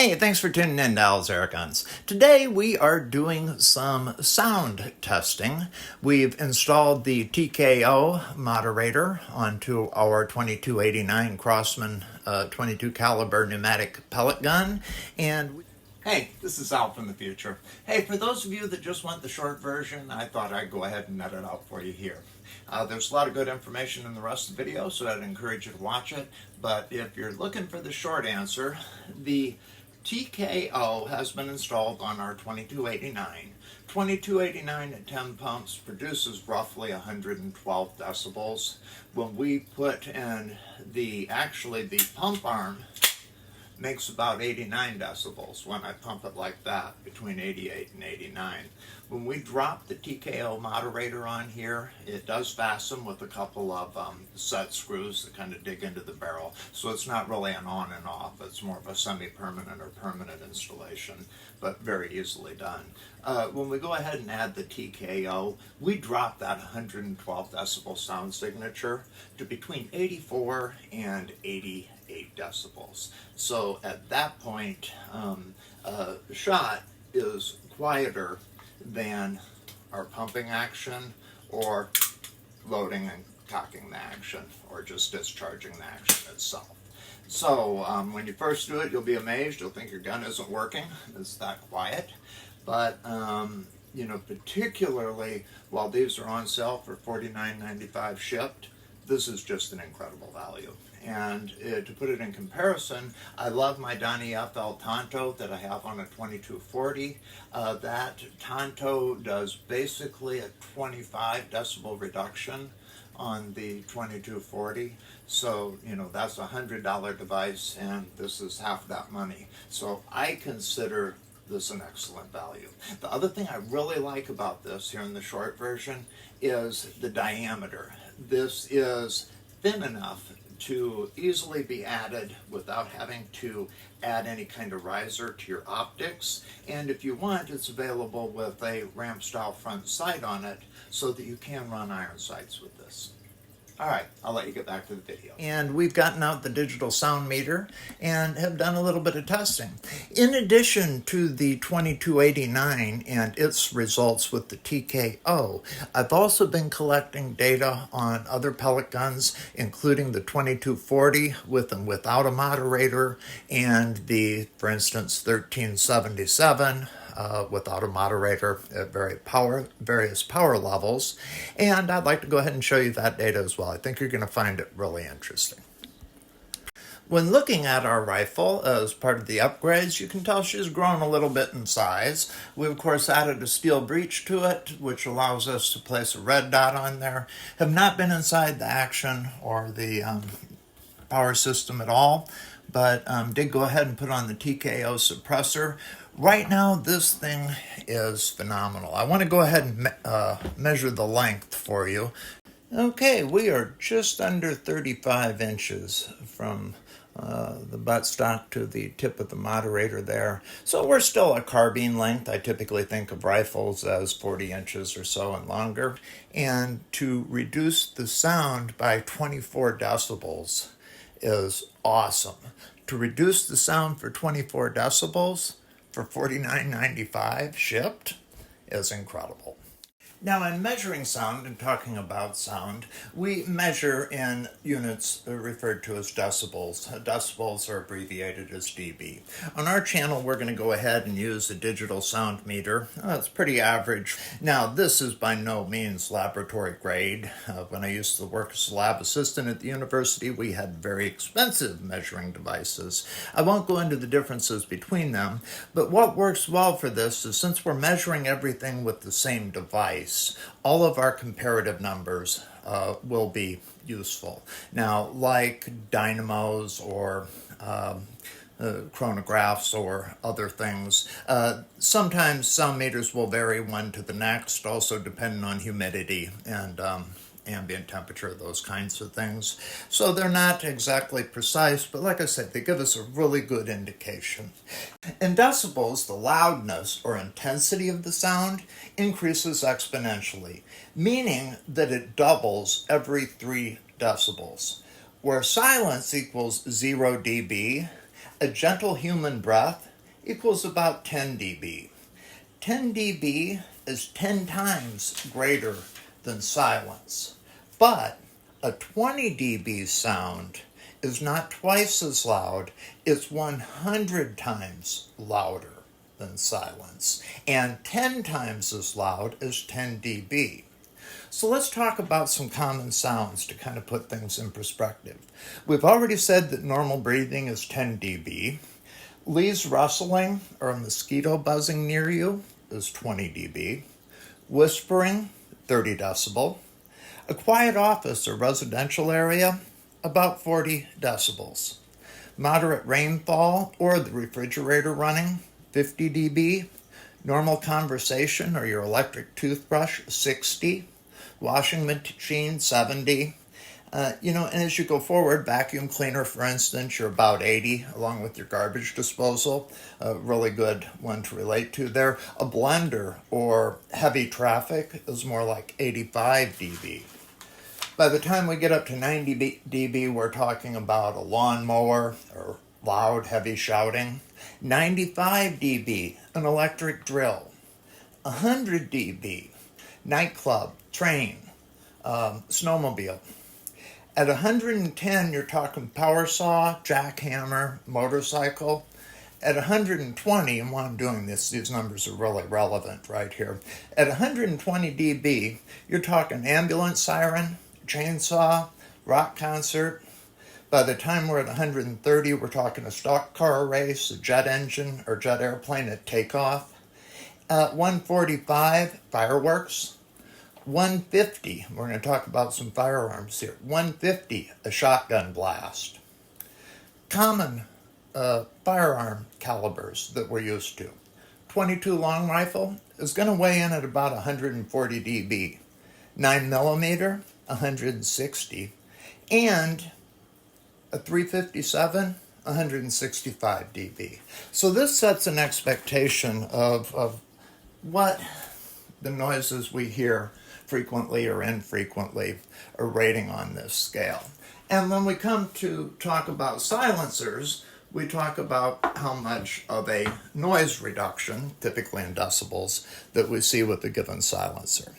Hey, thanks for tuning in to Al's Airguns. Today we are doing some sound testing. We've installed the TKO Moderator onto our 2289 Crosman 22 caliber pneumatic pellet gun, and hey, this is Al from the future. Hey, for those of you that just want the short version, I thought I'd go ahead and net it out for you here. There's a lot of good information in the rest of the video, so I'd encourage you to watch it. But if you're looking for the short answer, the TKO has been installed on our 2289. 2289 at 10 pumps produces roughly 112 decibels. When we put in the pump arm, makes about 89 decibels when I pump it like that, between 88 and 89. When we drop the TKO moderator on here, it does fasten with a couple of set screws that kind of dig into the barrel. So it's not really an on and off. It's more of a semi-permanent or permanent installation, but very easily done. When we go ahead and add the TKO, we drop that 112 decibel sound signature to between 84 and 88 decibels. So at that point, the shot is quieter than our pumping action or loading and cocking the action or just discharging the action itself. So when you first do it, you'll be amazed. You'll think your gun isn't working. It's that quiet. But you know, particularly while these are on sale for $49.95 shipped, this is just an incredible value. And to put it in comparison, I love my Donnie FL Tonto that I have on a 2240. That Tonto does basically a 25 decibel reduction on the 2240. So, you know, that's a $100 device, and this is half that money. So I consider this an excellent value. The other thing I really like about this here in the short version is the diameter. This is thin enough to easily be added without having to add any kind of riser to your optics. And if you want, it's available with a ramp style front sight on it so that you can run iron sights with this. All right, I'll let you get back to the video. And we've gotten out the digital sound meter and have done a little bit of testing. In addition to the 2289 and its results with the TKO, I've also been collecting data on other pellet guns, including the 2240 with and without a moderator, and the, for instance, 1377 without a moderator at various power levels. And I'd like to go ahead and show you that data as well. I think you're going to find it really interesting. When looking at our rifle as part of the upgrades, you can tell she's grown a little bit in size. We, of course, added a steel breech to it, which allows us to place a red dot on there. Have not been inside the action or the power system at all, but did go ahead and put on the TKO Suppressor. Right now, this thing is phenomenal. I want to go ahead and measure the length for you. Okay, we are just under 35 inches from the buttstock to the tip of the moderator there. So we're still a carbine length. I typically think of rifles as 40 inches or so and longer. And to reduce the sound by 24 decibels is awesome. To reduce the sound for 24 decibels for $49.95 shipped is incredible. Now, in measuring sound and talking about sound, we measure in units referred to as decibels. Decibels are abbreviated as dB. On our channel, we're going to go ahead and use a digital sound meter. It's pretty average. Now, this is by no means laboratory grade. When I used to work as a lab assistant at the university, we had very expensive measuring devices. I won't go into the differences between them, but what works well for this is since we're measuring everything with the same device, all of our comparative numbers will be useful. Now, like dynamos or chronographs or other things, sometimes sound meters will vary one to the next, also depending on humidity and ambient temperature, those kinds of things. So they're not exactly precise, but like I said, they give us a really good indication. In decibels, the loudness or intensity of the sound increases exponentially, meaning that it doubles every 3 decibels. Where silence equals 0 dB, a gentle human breath equals about 10 dB. 10 dB is 10 times greater than silence. But a 20 dB sound is not twice as loud, it's 100 times louder than silence, and 10 times as loud as 10 dB. So let's talk about some common sounds to kind of put things in perspective. We've already said that normal breathing is 10 dB. Leaves rustling or a mosquito buzzing near you is 20 dB. Whispering, 30 decibel. A quiet office or residential area, about 40 decibels. Moderate rainfall or the refrigerator running, 50 dB. Normal conversation or your electric toothbrush, 60. Washing machine, 70. And as you go forward, vacuum cleaner, for instance, you're about 80, along with your garbage disposal. A really good one to relate to there. A blender or heavy traffic is more like 85 dB. By the time we get up to 90 dB, we're talking about a lawnmower or loud, heavy shouting. 95 dB, an electric drill. 100 dB, nightclub, train, snowmobile. At 110, you're talking power saw, jackhammer, motorcycle. At 120, and while I'm doing this, these numbers are really relevant right here. At 120 dB, you're talking ambulance siren, chainsaw, rock concert. By the time we're at 130, we're talking a stock car race, a jet engine or jet airplane at takeoff. At 145, fireworks. 150, we're going to talk about some firearms here. 150, a shotgun blast. Common firearm calibers that we're used to. 22 long rifle is going to weigh in at about 140 dB. 9mm, 160. And a 357, 165 dB. So this sets an expectation of what the noises we hear frequently or infrequently are rating on this scale. And when we come to talk about silencers, we talk about how much of a noise reduction, typically in decibels, that we see with a given silencer.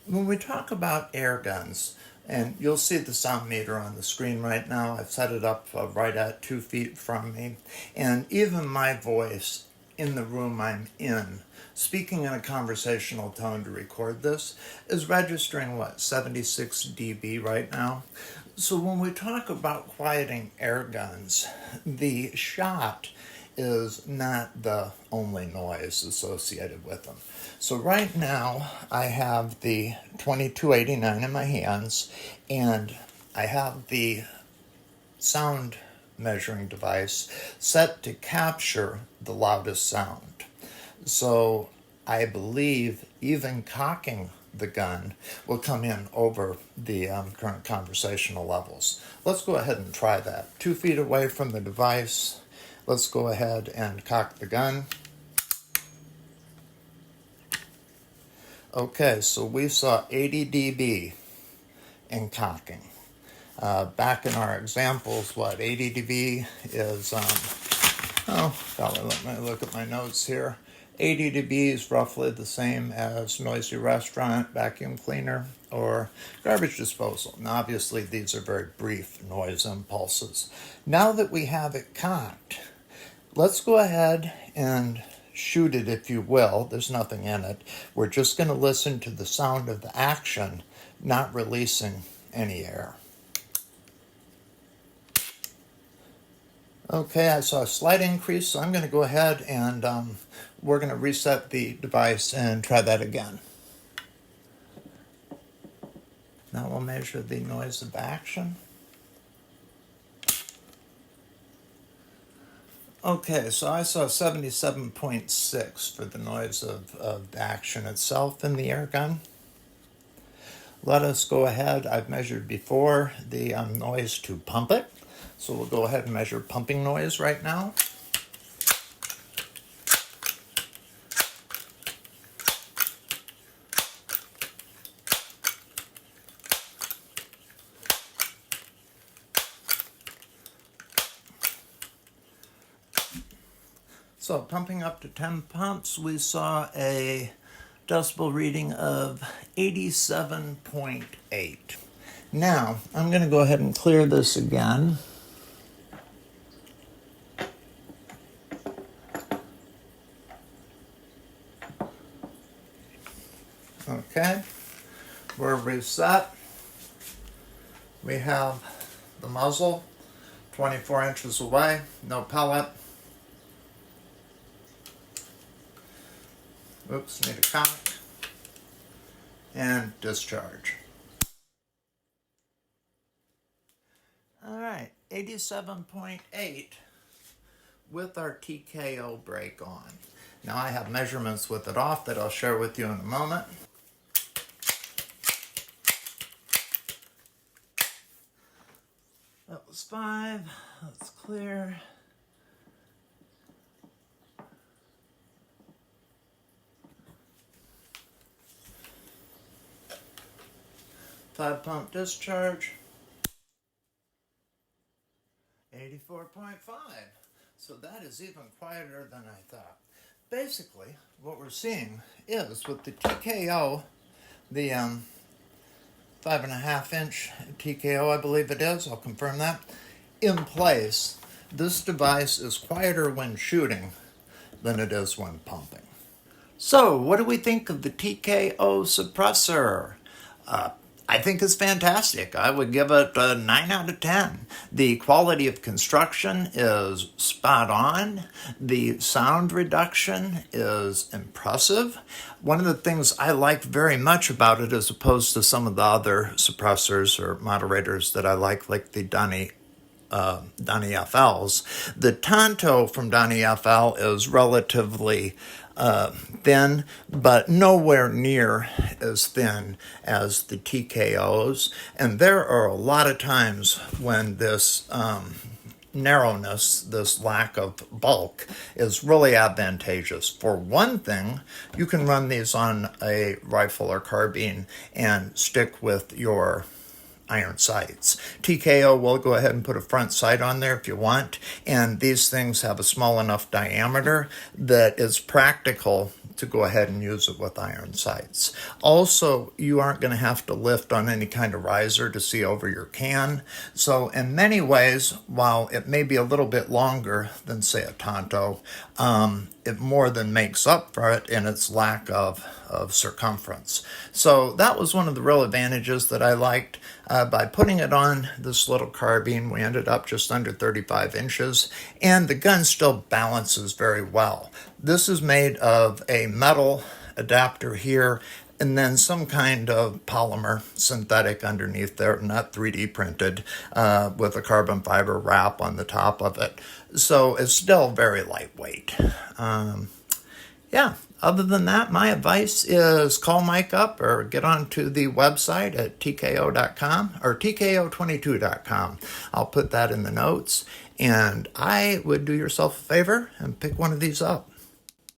When we talk about air guns, and you'll see the sound meter on the screen right now. I've set it up right at 2 feet from me. And even my voice in the room I'm in, speaking in a conversational tone to record this, is registering, 76 dB right now? So when we talk about quieting air guns, the shot is not the only noise associated with them. So right now I have the 2289 in my hands, and I have the sound measuring device set to capture the loudest sound. So I believe even cocking the gun will come in over the current conversational levels. Let's go ahead and try that. 2 feet away from the device, let's go ahead and cock the gun. Okay, so we saw 80 dB in cocking. Back in our examples, 80 dB is, let me look at my notes here. 80 dB is roughly the same as noisy restaurant, vacuum cleaner, or garbage disposal. And obviously these are very brief noise impulses. Now that we have it cocked, let's go ahead and shoot it, if you will. There's nothing in it. We're just going to listen to the sound of the action, not releasing any air. Okay, I saw a slight increase, so I'm going to go ahead and we're going to reset the device and try that again. Now we'll measure the noise of action. Okay, so I saw 77.6 for the noise of the action itself in the air gun. Let us go ahead. I've measured before the noise to pump it. So we'll go ahead and measure pumping noise right now. So pumping up to 10 pumps, we saw a decibel reading of 87.8. Now, I'm going to go ahead and clear this again. Okay, we're reset. We have the muzzle 24 inches away, no pellet. Oops, need a cock. And discharge. All right, 87.8 with our TKO brake on. Now I have measurements with it off that I'll share with you in a moment. That was 5. That's clear. Five pump discharge. 84.5. So that is even quieter than I thought. Basically, what we're seeing is with the TKO, the 5.5 inch TKO, I believe it is, I'll confirm that, in place, this device is quieter when shooting than it is when pumping. So, what do we think of the TKO Suppressor? I think it's fantastic. I would give it a 9 out of 10. The quality of construction is spot on. The sound reduction is impressive. One of the things I like very much about it, as opposed to some of the other suppressors or moderators that I like the Donnie FLs, the Tonto from Donnie FL is relatively thin, but nowhere near as thin as the TKOs. And there are a lot of times when this narrowness, this lack of bulk, is really advantageous. For one thing, you can run these on a rifle or carbine and stick with your iron sights. TKO will go ahead and put a front sight on there if you want, and these things have a small enough diameter that it's practical to go ahead and use it with iron sights. Also, you aren't going to have to lift on any kind of riser to see over your can. So in many ways, while it may be a little bit longer than, say, a Tonto, it more than makes up for it in its lack of circumference. So that was one of the real advantages that I liked. By putting it on this little carbine, we ended up just under 35 inches, and the gun still balances very well. This is made of a metal adapter here, and then some kind of polymer synthetic underneath there, not 3D printed, with a carbon fiber wrap on the top of it. So it's still very lightweight. Yeah, other than that, my advice is call Mike up or get onto the website at tko.com or tko22.com. I'll put that in the notes, and I would do yourself a favor and pick one of these up.